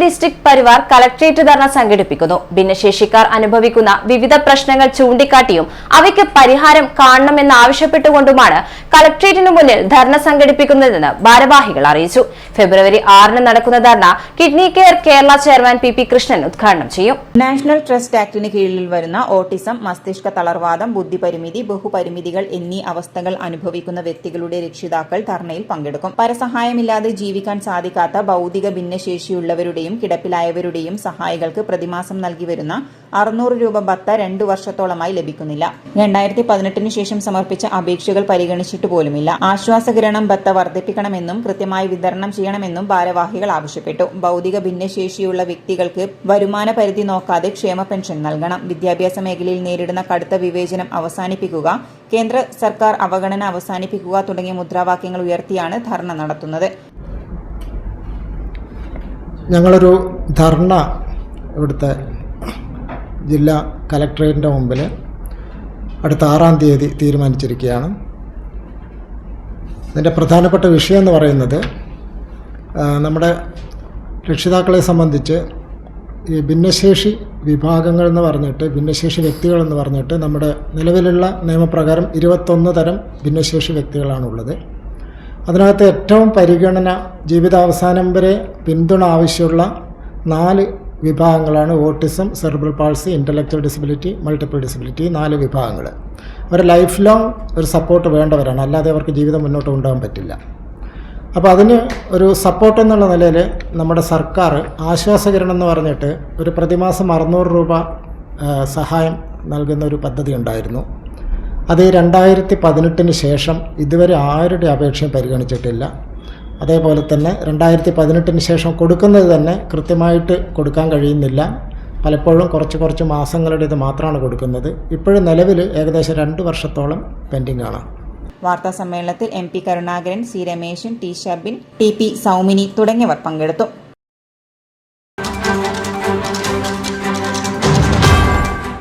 District Parivar collectorate ധർണ സംഘടിപ്പിക്കുന്നു. ഭിന്നശേഷിക്കാർ അനുഭവിക്കുന്ന വിവിധ പ്രശ്നങ്ങൾ ചൂണ്ടിക്കാട്ടിയും അവയ്ക്ക് പരിഹാരം കാണണമെന്നാവശ്യപ്പെട്ടുകൊണ്ടുമാണ് കളക്ടറേറ്റിനു മുന്നിൽ ധർണ സംഘടിപ്പിക്കുന്നതെന്ന് ഭാരവാഹികൾ അറിയിച്ചു. ഫെബ്രുവരി 6 നടക്കുന്ന ധർണ kidney care Kerala chairman P Krishnan ഉദ്ഘാടനം ചെയ്യും. നാഷണൽ ട്രസ്റ്റ് ആക്ടിന് കീഴിൽ വരുന്ന ഓട്ടിസം, മസ്തിഷ്ക തളർവാദം, ബുദ്ധിപരിമിതി, ബഹുപരിമിതികൾ എന്നീ അവസ്ഥകൾ അനുഭവിക്കുന്ന വ്യക്തികളുടെ രക്ഷിതാക്കൾ ധർണയിൽ പങ്കെടുക്കും. പരസഹായമില്ലാതെ ജീവിക്കാൻ സാധിക്കാത്ത ഭൗതിക ഭിന്നശേഷിയുള്ളവരുടെയും കിടപ്പിലായവരുടെയും സഹായികൾക്ക് പ്രതിമാസം നൽകി വരുന്ന 600 രൂപ ഭത്ത 2 വർഷത്തോളമായി ലഭിക്കുന്നില്ല. 2018 ശേഷം സമർപ്പിച്ച അപേക്ഷകൾ പരിഗണിച്ചിട്ട് പോലുമില്ല. ആശ്വാസകിരണം ഭത്ത വർദ്ധിപ്പിക്കണമെന്നും കൃത്യമായി വിതരണം ചെയ്യണമെന്നും ഭാരവാഹികൾ ആവശ്യപ്പെട്ടു. ഭൗതിക ഭിന്നശേഷിയുള്ള വ്യക്തികൾക്ക് വരുമാന പരിധി നോക്കാതെ ക്ഷേമ പെൻഷൻ നൽകണം. വിദ്യാഭ്യാസ മേഖലയിൽ നേരിടുന്ന കടുത്ത വിവേചനം അവസാനിപ്പിക്കുക, കേന്ദ്ര സർക്കാർ അവഗണന അവസാനിപ്പിക്കുക തുടങ്ങിയ മുദ്രാവാക്യങ്ങൾ ഉയർത്തിയാണ് ധർണ നടത്തുന്നത്. ഞങ്ങളൊരു ധർണ ഇവിടുത്തെ ജില്ലാ കലക്ടറേറ്റിൻ്റെ മുമ്പിൽ അടുത്ത 6-ാം തീയതി തീരുമാനിച്ചിരിക്കുകയാണ്. ഇതിൻ്റെ പ്രധാനപ്പെട്ട വിഷയം എന്ന് പറയുന്നത് നമ്മുടെ രക്ഷിതാക്കളെ സംബന്ധിച്ച് ഈ ഭിന്നശേഷി വിഭാഗങ്ങൾ എന്ന് പറഞ്ഞിട്ട്, ഭിന്നശേഷി വ്യക്തികളെന്ന് പറഞ്ഞിട്ട് നമ്മുടെ നിലവിലുള്ള നിയമപ്രകാരം 21 തരം ഭിന്നശേഷി വ്യക്തികളാണുള്ളത്. അതിനകത്ത് ഏറ്റവും പരിഗണന, ജീവിതാവസാനം വരെ പിന്തുണ ആവശ്യമുള്ള 4 വിഭാഗങ്ങളാണ് autism, cerebral palsy, intellectual disability, multiple disability. 4 വിഭാഗങ്ങൾ. അവർ ലൈഫ് ലോങ് ഒരു സപ്പോർട്ട് വേണ്ടവരാണ്, അല്ലാതെ അവർക്ക് ജീവിതം മുന്നോട്ട് കൊണ്ടുപോകാൻ പറ്റില്ല. അപ്പോൾ അതിന് ഒരു സപ്പോർട്ട് എന്നുള്ള നിലയിൽ നമ്മുടെ സർക്കാർ ആശ്വാസകിരണം എന്ന് പറഞ്ഞിട്ട് ഒരു പ്രതിമാസം 600 രൂപ സഹായം നൽകുന്ന ഒരു പദ്ധതി ഉണ്ടായിരുന്നു. അത് 2018 ശേഷം ഇതുവരെ ആരുടെ അപേക്ഷയും പരിഗണിച്ചിട്ടില്ല. അതേപോലെ തന്നെ 2018 ശേഷം കൊടുക്കുന്നത് തന്നെ കൃത്യമായിട്ട് കൊടുക്കാൻ കഴിയുന്നില്ല. പലപ്പോഴും കുറച്ച് മാസങ്ങളുടെ ഇത് മാത്രമാണ് കൊടുക്കുന്നത്. ഇപ്പോഴും നിലവിൽ ഏകദേശം 2 വർഷത്തോളം പെൻഡിംഗ് ആണ്. വാർത്താ സമ്മേളനത്തിൽ MP Karunakaran, C Rameshan, T ഷർബിൻ, TP Saumini തുടങ്ങിയവർ പങ്കെടുത്തു.